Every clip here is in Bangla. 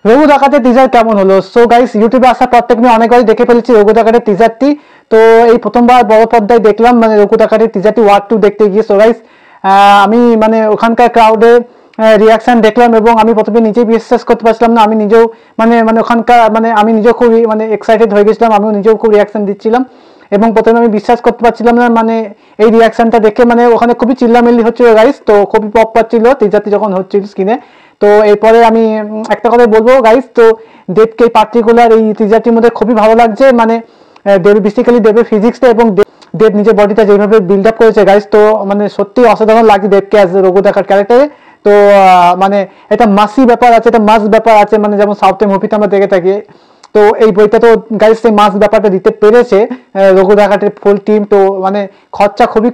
রঘু ডাকাতের টিজার কেমন হলো? সো গাইস, ইউটিউবে আসার পর থেকে আমি অনেকবারই দেখে ফেলেছি রঘু ডাকাতের টিজারটি। তো এই প্রথমবার বড় পর্দায় দেখলাম মানে রঘু ডাকাতের টিজারটি ওয়ার্ড 2 দেখতে গিয়ে। সো গাইস, আমি মানে ওখানকার ক্রাউডে রিয়াকশন দেখলাম এবং আমি প্রথমে নিজেই বিশ্বাস করতে পারছিলাম না। আমি নিজেও মানে মানে ওখানকার মানে আমি নিজেও খুবই মানে এক্সাইটেড হয়ে গেছিলাম, আমিও নিজেও খুব রিয়াকশন দিচ্ছিলাম এবং প্রথমে আমি বিশ্বাস করতে পারছিলাম না মানে এই রিয়াকশনটা দেখে। মানে ওখানে খুবই চিল্লামিল্লি হচ্ছিল গাইস, তো খুবই পপ পাচ্ছিল টিজারটি যখন হচ্ছিল স্ক্রিনে। তো এরপরে আমি একটা কথা বলবো গাইস, তো দেবকে পার্টিকুলার এই টিজারটির মধ্যে খুবই ভালো লাগছে। মানে দেব বেসিক্যালি দেবের ফিজিক্সটা এবং দেব নিজের বডিটা যেভাবে বিল্ড আপ করেছে গাইস, তো মানে সত্যি অসাধারণ লাগছে দেবকে অ্যাজ রঘু ডাকাত ক্যারেক্টারে। তো মানে এটা মাসি ব্যাপার আছে, এটা মাস ব্যাপার আছে, মানে যেমন সাউথের মুভিতে আমরা দেখে থাকি। তো এই বইটা তো গাইস সেই মাস ব্যাপারটা দিতে পেরেছে রঘু ডাকাতের ফুল টিম। তো মানে খরচা খুবই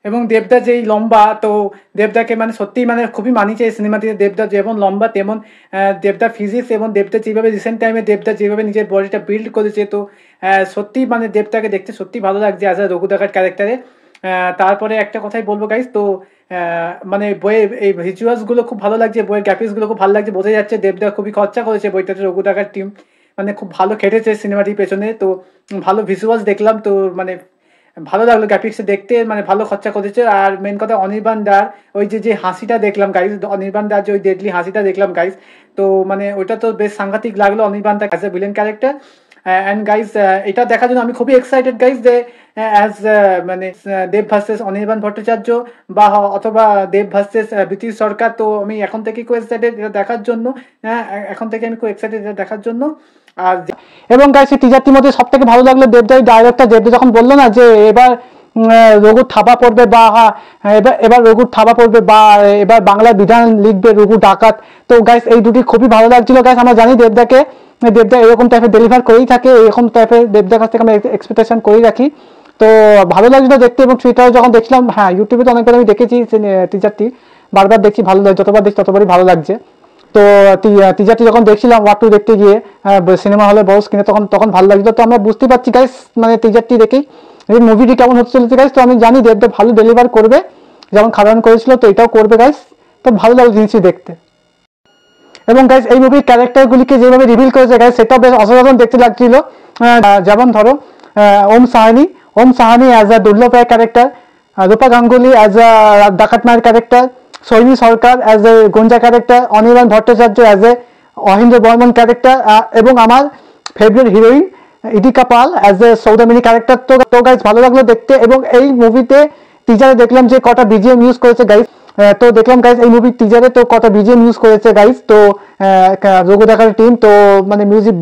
এবং দেবদা যেই লম্বা, তো দেবদাকে মানে সত্যিই মানে খুবই মানিয়েছে এই সিনেমাটিতে। দেবদা যেমন লম্বা তেমন দেবদার ফিজিক্স এবং দেবদা যেভাবে রিসেন্ট টাইমে দেবদা যেভাবে নিজের বডিটা বিল্ড করেছে, তো সত্যি মানে দেবদাকে দেখতে সত্যি ভালো লাগছে অ্যাজ আ রঘু ডাকাত ক্যারেক্টারে। তারপরে একটা কথাই বলবো গাইস, তো মানে বইয়ের এই ভিজুয়ালসগুলো খুব ভালো লাগছে, বইয়ের গ্রাফিক্সগুলো খুব ভালো লাগছে, বোঝা যাচ্ছে দেবদা খুবই খরচা করেছে বইটাতে। রঘু ডাকাত টিম মানে খুব ভালো খেটেছে সিনেমাটির পেছনে। তো ভালো ভিজুয়ালস দেখলাম, তো মানে ভালো লাগলো গ্রাফিক্সে দেখতে, মানে ভালো খরচা করেছে। আর মেন কথা অনির্বাণ দার ওই যে হাসিটা দেখলাম গাইস, অনির্বাণ দার যে ওই ডেডলি হাসিটা দেখলাম গাইস, তো মানে ওইটা তো বেশ সাংঘাতিক লাগলো Anirban da as a villain character. And guys, এটা দেখার জন্য আমি খুবই এক্সাইটেড গাইস যে অ্যাজ মানে দেব ভার্সেস অনির্বাণ ভট্টাচার্য বা অথবা দেব ভার্সেস ব্রিটিশ সরকার। তো আমি এখন থেকে খুব এক্সাইটেড এটা দেখার জন্য, এখন থেকে আমি খুব এক্সাইটেড এটা দেখার জন্য। আর এবং গাইস এই টিজারটির মধ্যে সব থেকে ভালো লাগলো দেবদাই ডাইরেক্টর দেবদা যখন বললো না যে এবার রঘুর থাবা পড়বে বা এবার রঘুর থাবা পড়বে বা এবার বাংলা বিধান লিখবে রঘু ডাকাত। তো গাইস এই দুটি খুবই ভালো লাগছিল গাইস। আমরা জানি দেবদা এরকম টাইপের ডেলিভার করেই থাকে, এরকম টাইপের দেবদার কাছ থেকে আমরা এক্সপেকটেশন করেই রাখি। তো ভালো লাগছিল দেখতে। এবং টুইটারে যখন দেখছিলাম, হ্যাঁ ইউটিউবে তো অনেকবার আমি দেখেছি টিজারটি, বারবার দেখছি, ভালো লাগে, যতবার দেখছি ততবারই ভালো লাগছে। তো টিজারটি যখন দেখছিলাম ওয়ার্ড 2 দেখতে গিয়ে সিনেমা হলে বড় স্ক্রিনে, তখন ভালো লাগছিল। তো আমরা বুঝতে পারছি গাইস মানে টিজারটি দেখেই এই মুভিটি কেমন হতে চলেছে গাইস। তো আমি জানি দেবদা ভালো ডেলিভার করবে, যেমন খাদান করেছিল তো এটাও করবে গাইস। তো ভালো লাগলো জিনিসটি দেখতে। এবং গাইস এই মুভির ক্যারেক্টারগুলিকে যেভাবে রিভিল করেছে গাইস, সেটা বেশ অসাধারণ দেখতে লাগছিল। যেমন ধরো ওম Sahani as a Durlabh Roy character, Rupa Ganguly as a ডাকাত মায়ের character, Saini Sarkar as a গঞ্জা character, Anirban Bhattacharya as a Ahindra Barman character, এবং আমার favourite heroine Idika Pal as a Saudamini character. তো গাইস ভালো লাগলো দেখতে। এবং এই মুভিতে টিজারে দেখলাম যে কটা বিজিএম ইউজ করেছে গাইস। তো দেখলাম গাইস এই মুভির টিজারে তো কটা বিজিএম ইউজ করেছে গাইস। তো রঘু ডাকাত টিম তো মানে মিউজিক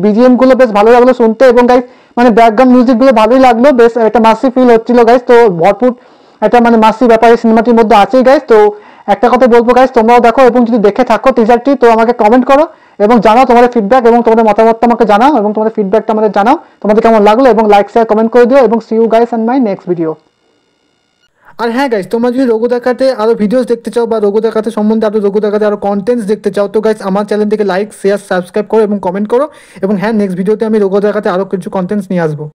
বিজিএম গুলো বেশ ভালো লাগলো শুনতে। এবং গাইস মানে ব্যাকগ্রাউন্ড মিউজিক গুলো ভালোই লাগলো, বেশ একটা মাসি ফিল হচ্ছিল গাইস। তো ভরপুর একটা মানে মাসি ব্যাপার এই সিনেমাটির মধ্যে আছেই গাইস। তো একটা কথা বলবো গাইস, তোমরাও দেখো এবং যদি দেখে থাকো টিজারটি তো আমাকে কমেন্ট করো এবং জানাও তোমাদের ফিডব্যাক এবং তোমাদের মতামতটা আমাকে জানাও এবং তোমাদের ফিডব্যাকটা আমাদের জানাও তোমাদের কেমন লাগলো, এবং লাইক শেয়ার কমেন্ট করে দিও। এবং see you guys on my next video. আর হ্যাঁ গাইস, তোমরা যদি রঘু ডাকাতে আরো ভিডিওস দেখতে চাও বা রঘু ডাকাতে সম্বন্ধে রঘু ডাকাতে আরো কন্টেন্টস দেখতে চাও, তো গাইস আমার চ্যানেলটিকে লাইক শেয়ার সাবস্ক্রাইব করো এবং কমেন্ট করো। এবং হ্যাঁ নেক্সট ভিডিওতে আমি রঘু ডাকাতে আরো কিছু কন্টেন্টস নিয়ে আসবো।